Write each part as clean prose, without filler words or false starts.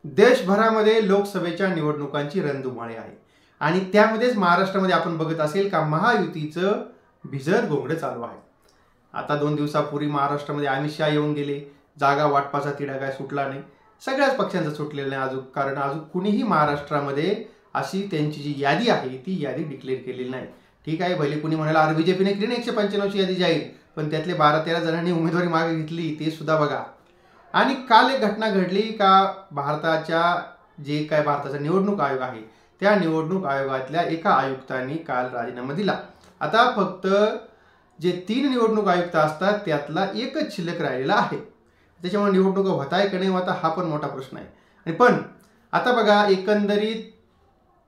देशभरामध्ये लोकसभेच्या निवडणुकांची रणधुमाळी आहे आणि त्यामध्येच महाराष्ट्रामध्ये आपण बघत असेल का महायुतीचं भिजत घोंगडं चालू आहे। आता 2 दिवसापूर्वी महाराष्ट्रामध्ये अमित शहा येऊन गेले, जागा वाटपाचा तिढा काय सुटला नाही, सगळ्याच पक्षांचं सुटलेलं नाही अजून, कारण अजून कुणीही महाराष्ट्रामध्ये अशी त्यांची जी यादी आहे ती यादी डिक्लेअर केलेली नाही। ठीक आहे, भले कुणी म्हणाला अरे बीजेपीने केली ना 195ची यादी जाहीर, पण त्यातले 12-13 जणांनी उमेदवारी मागे घेतली ते सुद्धा बघा। आणि काल एक घटना घडली का भारताचा निवडणूक आयोग आहे त्या निवडणूक आयोगातल्या एका आयुक्तांनी काल राजीनामा दिला। आता फक्त जे 3 निवडणूक आयुक्त असतात त्यातला एकच शिल्लक राहिलेला आहे, त्याच्यामुळे निवडणूक होताय की नाही होता हा पण मोठा प्रश्न आहे। आणि पण आता बघा, एकंदरीत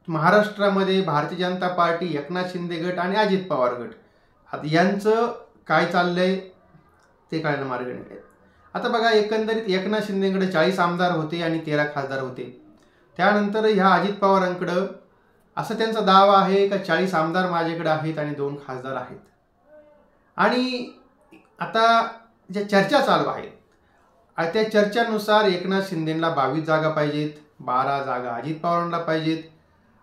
महाराष्ट्रामध्ये भारतीय जनता पार्टी, एकनाथ शिंदे गट आणि अजित पवार गट आता यांचं काय चाललंय ते कळायला मार्ग नाही। आता बघा, एकंदरीत एकनाथ शिंदेकडे 40 आमदार होते आणि 13 खासदार होते। त्यानंतर ह्या अजित पवारांकडं असं त्यांचा दावा आहे का 40 आमदार माझ्याकडे आहेत आणि 2 खासदार आहेत। आणि आता ज्या चर्चा चालू आहेत त्या चर्चानुसार एकनाथ शिंदेला 22 जागा पाहिजेत, 12 जागा अजित पवारांना पाहिजेत।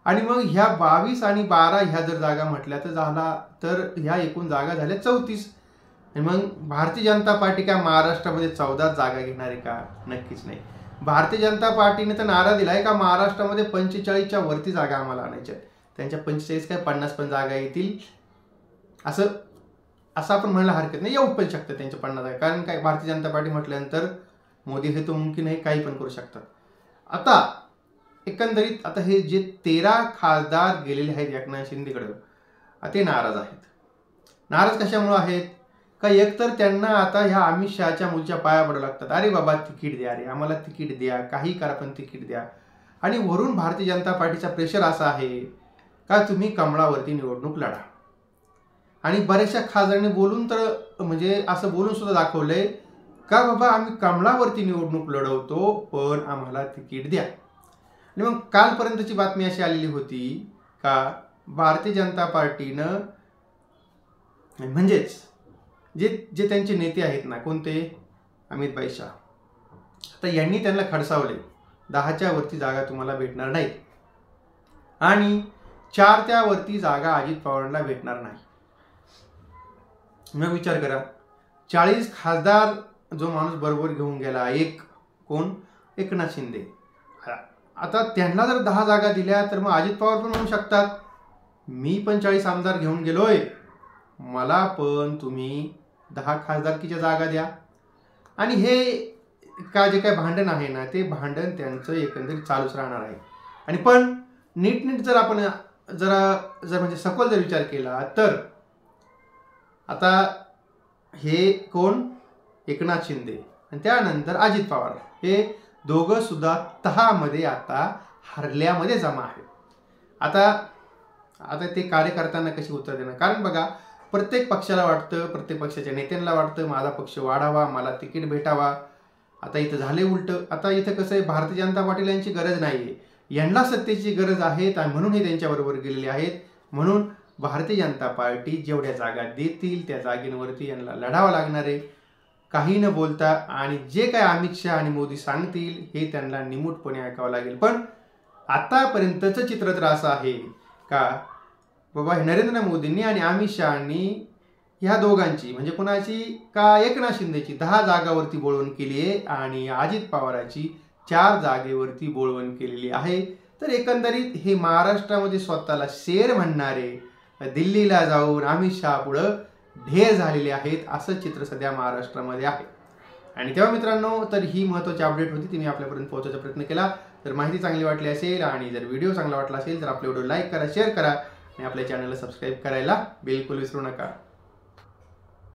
आणि मग ह्या 22 आणि 12 ह्या जर जागा म्हटल्या तर ह्या एकूण जागा झाल्या 34। आणि मग भारतीय जनता पार्टी काय महाराष्ट्रामध्ये 14 जागा घेणार आहे का? नक्कीच नाही। भारतीय जनता पार्टीने तर नारा दिलाय का महाराष्ट्रामध्ये 45च्या वरती जागा आम्हाला आणायच्या, त्यांच्या 45 काय 50 पण जागा येतील असं आपण म्हणायला हरकत नाही, येऊ पण शकतं त्यांच्या 50 जागा, कारण काय भारतीय जनता पार्टी म्हटल्यानंतर मोदी हे तो मुमकिन आहे, काही पण करू शकतात। आता एकंदरीत आता हे जे 13 खासदार गेलेले आहेत एकनाथ शिंदेकडे ते नाराज आहेत। नाराज कशामुळे आहेत का? एकतर त्यांना आता ह्या अमित शहाच्या मुलच्या पाया पडावं लागतात, अरे बाबा तिकीट द्या रे, आम्हाला तिकीट द्या, काही करा पण तिकीट द्या। आणि वरून भारतीय जनता पार्टीचा प्रेशर असा आहे का तुम्ही कमळावरती निवडणूक लढा। आणि बऱ्याचशा खासदारांनी बोलून तर म्हणजे असं बोलून सुद्धा दाखवलंय का बाबा आम्ही कमळावरती निवडणूक लढवतो पण आम्हाला तिकीट द्या। आणि मग कालपर्यंतची बातमी अशी आलेली होती का भारतीय जनता पार्टीनं म्हणजेच जे त्यांचे नेते आहेत ना, कोणते अमित भाई शाह, आता यांनी त्यांना खडसावले 10च्या वरती जागा तुम्हाला भेटणार नाहीत आणि 4 वरती जागा अजित पवारांना भेटणार नाही। मग विचार करा, 40 खासदार जो माणूस बरोबर घेऊन गेला, एक कोण एकनाथ शिंदे, आता त्यांना जर 10 जागा दिल्या तर मग अजित पवार पण म्हणू शकतात मी पण 40 आमदार घेऊन गेलोय, मला पण तुम्ही 10 खासदारकीच्या जागा द्या। आणि हे जे काय भांडण आहे ना ते भांडण त्यांचं एकंदरीत चालूच राहणार आहे। आणि पण नीट जर आपण जर म्हणजे सखोल जर विचार केला तर आता हे कोण एकनाथ शिंदे आणि त्यानंतर अजित पवार हे दोघं सुद्धा तहामध्ये आता हरल्यामध्ये जमा आहेत। आता ते कार्यकर्त्यांना कशी उत्तर देणार? कारण बघा, प्रत्येक पक्षाला वाटतं, प्रत्येक पक्षाच्या नेत्यांना वाटतं माझा पक्ष वाढावा, मला तिकीट भेटावा। आता इथं झाले उलट, आता इथं कसं आहे, भारतीय जनता पार्टीला यांची गरज नाही आहे, यांना सत्तेची गरज आहे म्हणून हे त्यांच्याबरोबर गेलेले आहेत। म्हणून भारतीय जनता पार्टी जेवढ्या जागा देतील त्या जागेवरती यांना लढावं लागणार आहे, काही न बोलता। आणि जे काय अमित शहा आणि मोदी सांगतील हे त्यांना निमूटपणे ऐकावं लागेल। पण आतापर्यंतचं चित्र तर असं आहे का बाबा नरेंद्र मोदींनी आणि अमित शहानी ह्या दोघांची म्हणजे कोणाची का एकनाथ शिंदेची 10 जागावरती बोलवण केली आहे आणि अजित पवारांची 4 जागेवरती बोलवण केलेली आहे। तर एकंदरीत हे महाराष्ट्रामध्ये स्वतःला शेर म्हणणारे दिल्लीला जाऊन अमित शहा पुढं ढेर झालेले आहेत, असं चित्र सध्या महाराष्ट्रामध्ये आहे। आणि तेव्हा मित्रांनो, तर ही महत्त्वाची अपडेट होती, ती मी आपल्यापर्यंत पोहोचवायचा प्रयत्न केला। तर माहिती चांगली वाटली असेल आणि जर व्हिडिओ चांगला वाटला असेल तर आपल्या व्हिडिओ लाईक करा, शेअर करा आणि आपल्या चॅनलला सबस्क्राईब करायला बिलकुल विसरू नका।